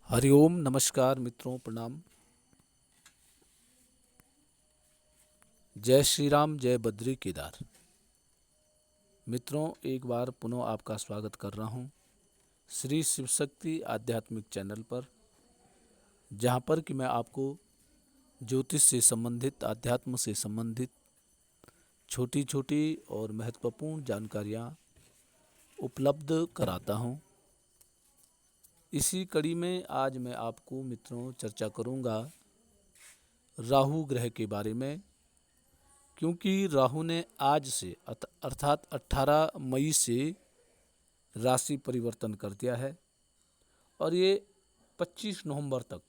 हरिओम नमस्कार मित्रों, प्रणाम। जय श्री राम, जय बद्री केदार। मित्रों, एक बार पुनः आपका स्वागत कर रहा हूं श्री शिव शक्ति आध्यात्मिक चैनल पर, जहां पर कि मैं आपको ज्योतिष से संबंधित, आध्यात्म से संबंधित छोटी छोटी और महत्वपूर्ण जानकारियां उपलब्ध कराता हूं। इसी कड़ी में आज मैं आपको मित्रों चर्चा करूंगा राहु ग्रह के बारे में, क्योंकि राहु ने आज से अर्थात 18 मई से राशि परिवर्तन कर दिया है और ये 25 नवंबर तक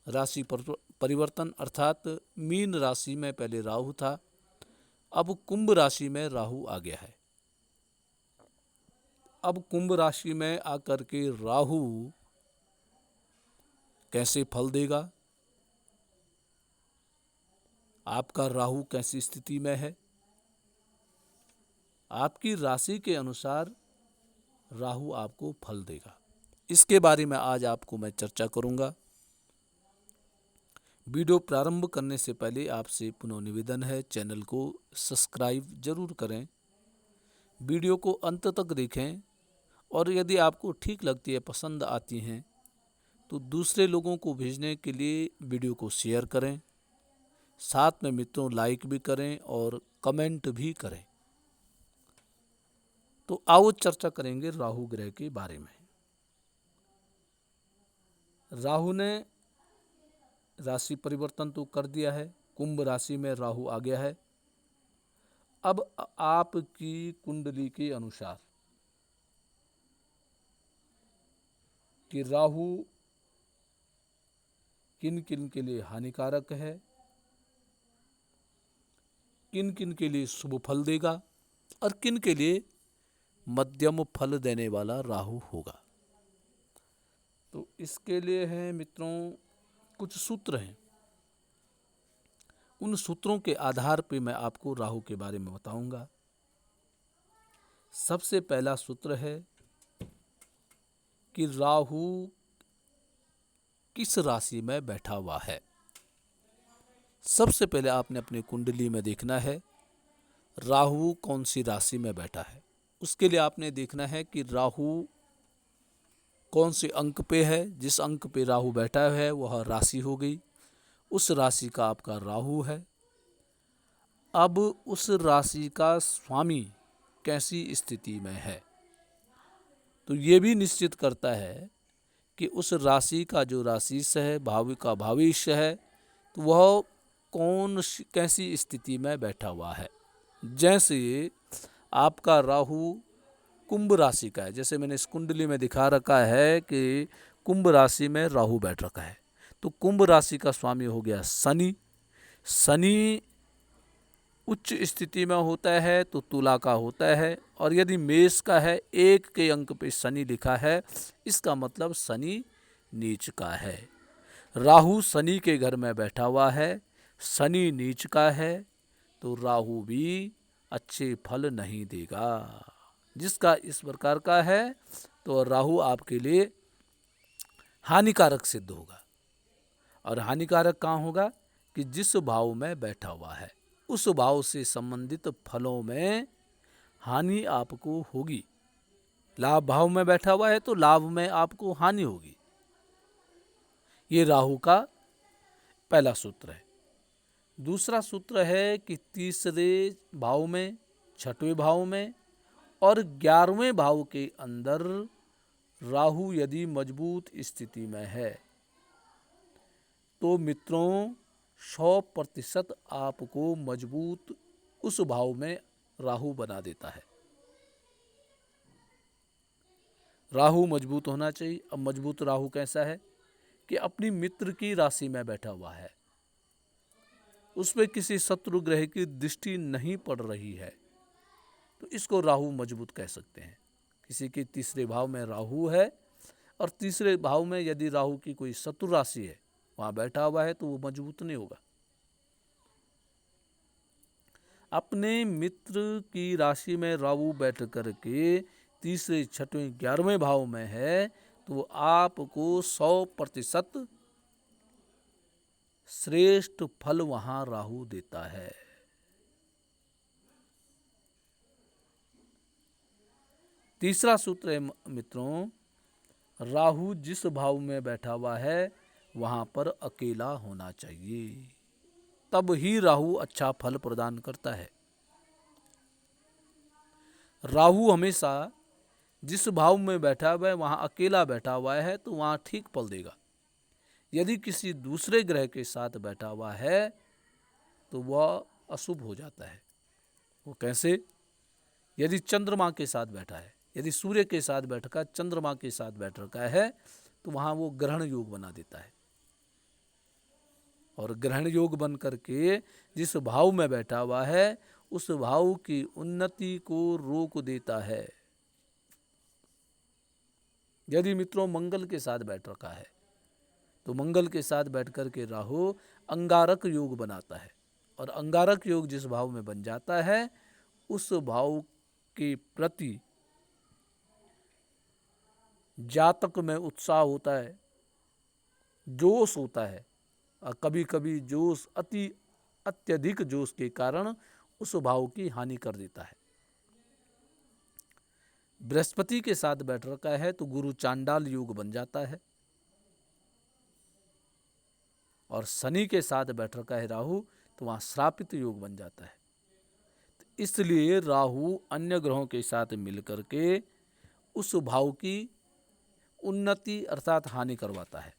राशि परिवर्तन अर्थात मीन राशि में पहले राहु था, अब कुंभ राशि में राहु आ गया है। अब कुंभ राशि में आकर के राहु कैसे फल देगा, आपका राहु कैसी स्थिति में है, आपकी राशि के अनुसार राहु आपको फल देगा, इसके बारे में आज आपको मैं चर्चा करूंगा। वीडियो प्रारंभ करने से पहले आपसे पुनः निवेदन है, चैनल को सब्सक्राइब जरूर करें, वीडियो को अंत तक देखें और यदि आपको ठीक लगती है, पसंद आती हैं, तो दूसरे लोगों को भेजने के लिए वीडियो को शेयर करें। साथ में मित्रों लाइक भी करें और कमेंट भी करें। तो आओ चर्चा करेंगे राहु ग्रह के बारे में। राहु ने राशि परिवर्तन तो कर दिया है, कुंभ राशि में राहु आ गया है। अब आपकी कुंडली के अनुसार कि राहु किन किन के लिए हानिकारक है, किन किन के लिए शुभ फल देगा और किन के लिए मध्यम फल देने वाला राहु होगा, तो इसके लिए है मित्रों कुछ सूत्र हैं। उन सूत्रों के आधार पे मैं आपको राहु के बारे में बताऊंगा। सबसे पहला सूत्र है कि राहु किस राशि में बैठा हुआ है। सबसे पहले आपने अपनी कुंडली में देखना है राहु कौन सी राशि में बैठा है। उसके लिए आपने देखना है कि राहु कौन से अंक पे है। जिस अंक पे राहु बैठा है वह राशि हो गई, उस राशि का आपका राहु है। अब उस राशि का स्वामी कैसी स्थिति में है, तो ये भी निश्चित करता है कि उस राशि का जो राशिश है, भावी का भविष्य है, तो वह कैसी स्थिति में बैठा हुआ है। जैसे आपका राहु कुंभ राशि का है, जैसे मैंने इस कुंडली में दिखा रखा है कि कुंभ राशि में राहु बैठ रखा है, तो कुंभ राशि का स्वामी हो गया शनि। शनि उच्च स्थिति में होता है तो तुला का होता है, और यदि मेष का है, 1 के अंक पे शनि लिखा है, इसका मतलब शनि नीच का है। राहु शनि के घर में बैठा हुआ है, शनि नीच का है, तो राहु भी अच्छे फल नहीं देगा। जिसका इस प्रकार का है तो राहु आपके लिए हानिकारक सिद्ध होगा। और हानिकारक कहाँ होगा कि जिस भाव में बैठा हुआ है उस भाव से संबंधित फलों में हानि आपको होगी। लाभ भाव में बैठा हुआ है तो लाभ में आपको हानि होगी। ये राहु का पहला सूत्र है। दूसरा सूत्र है कि तीसरे भाव में, छठवें भाव में और 11वें भाव के अंदर राहु यदि मजबूत स्थिति में है तो मित्रों 100% आपको मजबूत उस भाव में राहु बना देता है। राहु मजबूत होना चाहिए। अब मजबूत राहु कैसा है कि अपनी मित्र की राशि में बैठा हुआ है, उसमें किसी शत्रु ग्रह की दृष्टि नहीं पड़ रही है, तो इसको राहु मजबूत कह सकते हैं। किसी के तीसरे भाव में राहु है और तीसरे भाव में यदि राहु की कोई शत्रु राशि है, वहां बैठा हुआ है, तो वो मजबूत नहीं होगा। अपने मित्र की राशि में राहु बैठ करके तीसरे, छठवें, 11वें भाव में है, तो आपको 100% श्रेष्ठ फल वहां राहु देता है। तीसरा सूत्र है मित्रों, राहु जिस भाव में बैठा हुआ है वहां पर अकेला होना चाहिए, तब ही राहु अच्छा फल प्रदान करता है। राहु हमेशा जिस भाव में बैठा हुआ है वहां अकेला बैठा हुआ है तो वहां ठीक फल देगा। यदि किसी दूसरे ग्रह के साथ बैठा हुआ है तो वह अशुभ हो जाता है। वो कैसे? यदि चंद्रमा के साथ बैठा है, यदि सूर्य के साथ बैठकर चंद्रमा के साथ बैठ रखा है तो वहां वो ग्रहण योग बना देता है, और ग्रहण योग बन करके जिस भाव में बैठा हुआ है उस भाव की उन्नति को रोक देता है। यदि मित्रों मंगल के साथ बैठ रखा है तो मंगल के साथ बैठ करके राहु अंगारक योग बनाता है, और अंगारक योग जिस भाव में बन जाता है उस भाव के प्रति जातक में उत्साह होता है, जोश होता है, और कभी कभी जोश अत्यधिक जोश के कारण उस भाव की हानि कर देता है। बृहस्पति के साथ बैठ रखा है तो गुरु चांडाल योग बन जाता है, और शनि के साथ बैठ रखा है राहु तो वहां श्रापित योग बन जाता है। तो इसलिए राहु अन्य ग्रहों के साथ मिलकर के उस भाव की उन्नति अर्थात हानि करवाता है।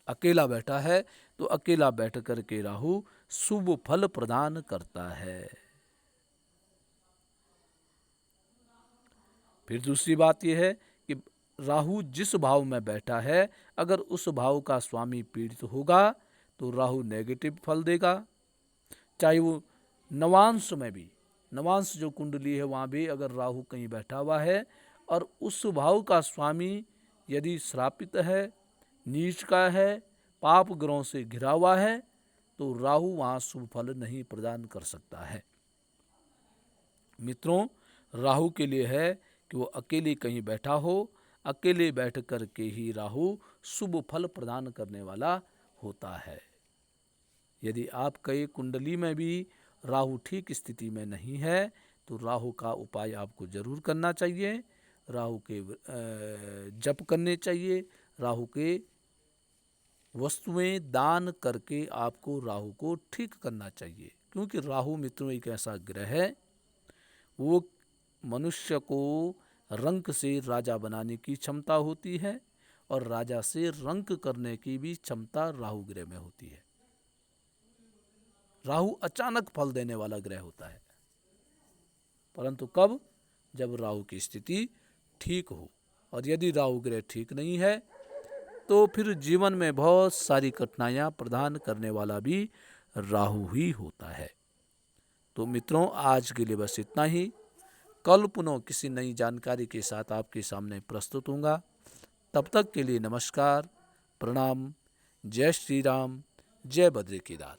अकेला बैठा है तो अकेला बैठ करके राहु शुभ फल प्रदान करता है। फिर दूसरी बात यह है कि राहु जिस भाव में बैठा है अगर उस भाव का स्वामी पीड़ित होगा तो राहु नेगेटिव फल देगा। चाहे वो नवांश में भी, नवांश जो कुंडली है वहां भी अगर राहु कहीं बैठा हुआ है और उस भाव का स्वामी यदि श्रापित है, नीच का है, पाप ग्रहों से घिरा हुआ है तो राहु वहां शुभ फल नहीं प्रदान कर सकता है। मित्रों, राहु के लिए है कि वो अकेले कहीं बैठा हो, अकेले बैठ कर के ही राहु शुभ फल प्रदान करने वाला होता है। यदि आपके कुंडली में भी राहु ठीक स्थिति में नहीं है तो राहु का उपाय आपको जरूर करना चाहिए। राहु के जप करने चाहिए, राहु के वस्तुएं दान करके आपको राहु को ठीक करना चाहिए, क्योंकि राहु मित्रों एक ऐसा ग्रह है वो मनुष्य को रंक से राजा बनाने की क्षमता होती है और राजा से रंक करने की भी क्षमता राहु ग्रह में होती है। राहु अचानक फल देने वाला ग्रह होता है, परंतु कब? जब राहु की स्थिति ठीक हो। और यदि राहु ग्रह ठीक नहीं है तो फिर जीवन में बहुत सारी कठिनाइयां प्रदान करने वाला भी राहु ही होता है। तो मित्रों, आज के लिए बस इतना ही। कल पुनः किसी नई जानकारी के साथ आपके सामने प्रस्तुत होऊंगा। तब तक के लिए नमस्कार, प्रणाम, जय श्री राम, जय बद्री केदार।